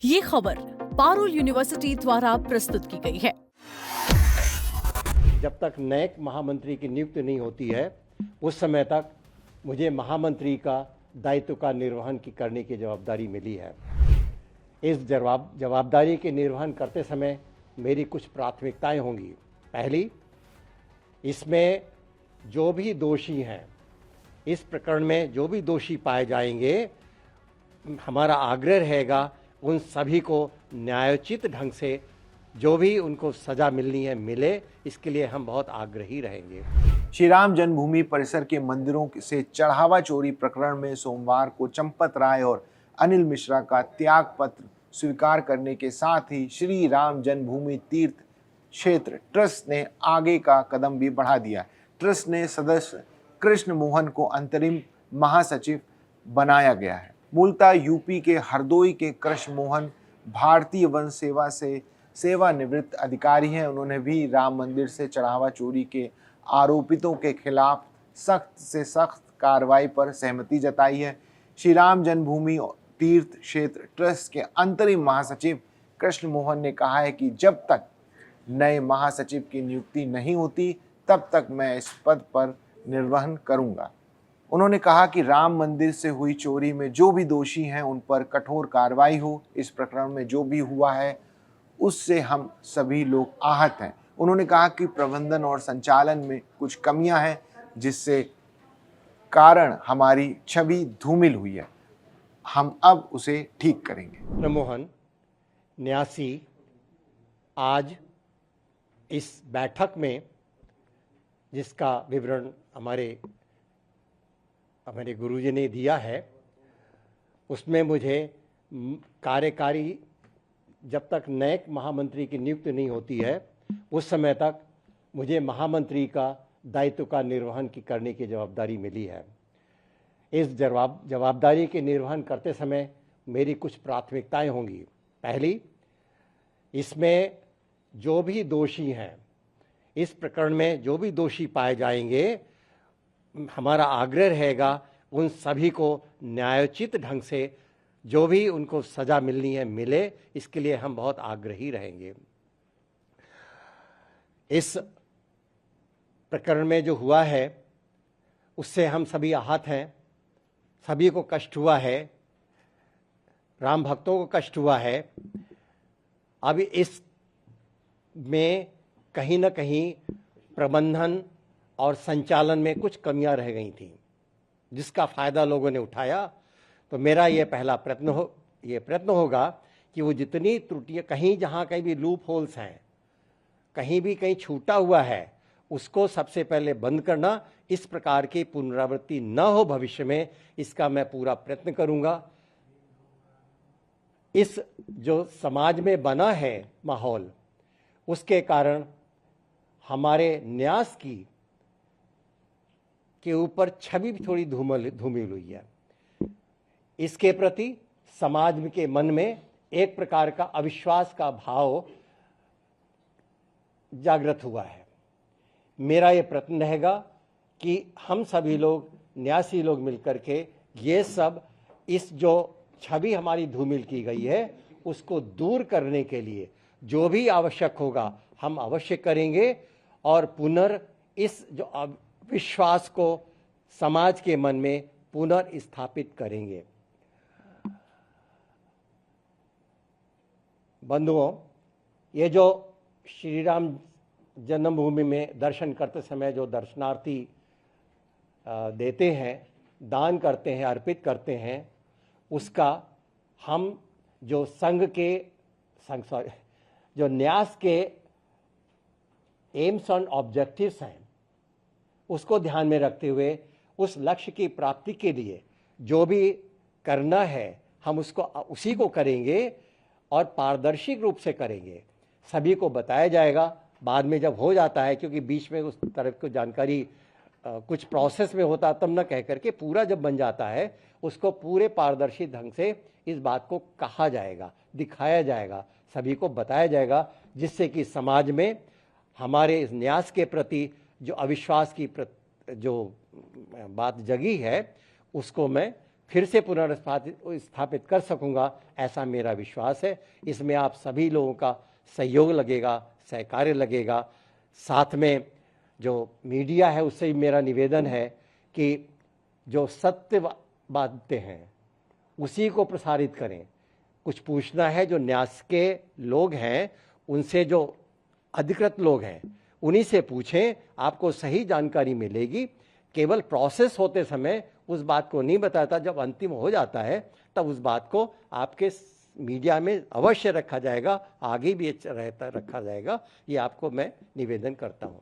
ये खबर पारुल यूनिवर्सिटी द्वारा प्रस्तुत की गई है। जब तक नए महामंत्री की नियुक्ति नहीं होती है उस समय तक मुझे महामंत्री का दायित्व का निर्वहन करने की जवाबदारी मिली है। इस जवाबदारी के निर्वहन करते समय मेरी कुछ प्राथमिकताएं होंगी। पहली, इसमें जो भी दोषी हैं, इस प्रकरण में जो भी दोषी पाए जाएंगे, हमारा आग्रह रहेगा उन सभी को न्यायोचित ढंग से जो भी उनको सजा मिलनी है मिले। इसके लिए हम बहुत आग्रही रहेंगे। श्री राम जन्मभूमि परिसर के मंदिरों से चढ़ावा चोरी प्रकरण में सोमवार को चंपत राय और अनिल मिश्रा का त्याग पत्र स्वीकार करने के साथ ही श्री राम जन्मभूमि तीर्थ क्षेत्र ट्रस्ट ने आगे का कदम भी बढ़ा दिया। ट्रस्ट ने सदस्य कृष्ण मोहन को अंतरिम महासचिव बनाया गया है। मूलतः यूपी के हरदोई के कृष्ण मोहन भारतीय वन सेवा से सेवानिवृत्त अधिकारी हैं। उन्होंने भी राम मंदिर से चढ़ावा चोरी के आरोपितों के खिलाफ सख्त से सख्त कार्रवाई पर सहमति जताई है। श्री राम जन्मभूमि तीर्थ क्षेत्र ट्रस्ट के अंतरिम महासचिव कृष्ण मोहन ने कहा है कि जब तक नए महासचिव की नियुक्ति नहीं होती तब तक मैं इस पद पर निर्वहन करूंगा। उन्होंने कहा कि राम मंदिर से हुई चोरी में जो भी दोषी हैं उन पर कठोर कार्रवाई हो। इस प्रकरण में जो भी हुआ है उससे हम सभी लोग आहत हैं। उन्होंने कहा कि प्रबंधन और संचालन में कुछ कमियां हैं जिससे कारण हमारी छवि धूमिल हुई है। हम अब उसे ठीक करेंगे। मोहन न्यासी आज इस बैठक में जिसका विवरण हमारे गुरुजी ने दिया है उसमें मुझे कार्यकारी जब तक नए महामंत्री की नियुक्ति नहीं होती है उस समय तक मुझे महामंत्री का दायित्व का निर्वहन करने की जवाबदारी मिली है। इस जवाबदारी के निर्वहन करते समय मेरी कुछ प्राथमिकताएं होंगी। पहली, इसमें जो भी दोषी हैं, इस प्रकरण में जो भी दोषी पाए जाएंगे, हमारा आग्रह रहेगा उन सभी को न्यायोचित ढंग से जो भी उनको सजा मिलनी है मिले। इसके लिए हम बहुत आग्रही रहेंगे। इस प्रकरण में जो हुआ है उससे हम सभी आहत हैं, सभी को कष्ट हुआ है, राम भक्तों को कष्ट हुआ है। अब इस में कहीं न कहीं प्रबंधन और संचालन में कुछ कमियां रह गई थी जिसका फायदा लोगों ने उठाया। तो मेरा ये पहला प्रयत्न होगा कि वो जितनी त्रुटियां कहीं भी लूप होल्स हैं, कहीं छूटा हुआ है, उसको सबसे पहले बंद करना। इस प्रकार की पुनरावृत्ति न हो भविष्य में, इसका मैं पूरा प्रयत्न करूंगा। इस जो समाज में बना है माहौल, उसके कारण हमारे न्यास के ऊपर छवि भी थोड़ी धूमिल हुई है। इसके प्रति समाज के मन में एक प्रकार का अविश्वास का भाव जागृत हुआ है। मेरा ये प्रयत्न रहेगा कि हम सभी लोग, न्यासी लोग मिलकर के ये सब, इस जो छवि हमारी धूमिल की गई है उसको दूर करने के लिए जो भी आवश्यक होगा हम अवश्य करेंगे और इस जो विश्वास को समाज के मन में पुनर्स्थापित करेंगे। बंधुओं, ये जो श्री राम जन्मभूमि में दर्शन करते समय जो दर्शनार्थी देते हैं, दान करते हैं, अर्पित करते हैं, उसका हम जो जो न्यास के एम्स एंड ऑब्जेक्टिव्स हैं उसको ध्यान में रखते हुए उस लक्ष्य की प्राप्ति के लिए जो भी करना है हम उसी को करेंगे और पारदर्शी रूप से करेंगे। सभी को बताया जाएगा बाद में जब हो जाता है, क्योंकि बीच में उस तरफ की जानकारी कुछ प्रोसेस में होता तब न कह करके पूरा जब बन जाता है उसको पूरे पारदर्शी ढंग से इस बात को कहा जाएगा, दिखाया जाएगा, सभी को बताया जाएगा, जिससे कि समाज में हमारे इस न्यास के प्रति जो अविश्वास की जो बात जगी है उसको मैं फिर से स्थापित कर सकूंगा, ऐसा मेरा विश्वास है। इसमें आप सभी लोगों का सहयोग लगेगा, सहकार्य लगेगा। साथ में जो मीडिया है उससे भी मेरा निवेदन है कि जो सत्य बातें हैं उसी को प्रसारित करें। कुछ पूछना है, जो न्यास के लोग हैं उनसे, जो अधिकृत लोग हैं उन्हीं से पूछें, आपको सही जानकारी मिलेगी। केवल प्रोसेस होते समय उस बात को नहीं बताता, जब अंतिम हो जाता है तब उस बात को आपके मीडिया में अवश्य रखा जाएगा, आगे भी रखा जाएगा। ये आपको मैं निवेदन करता हूँ।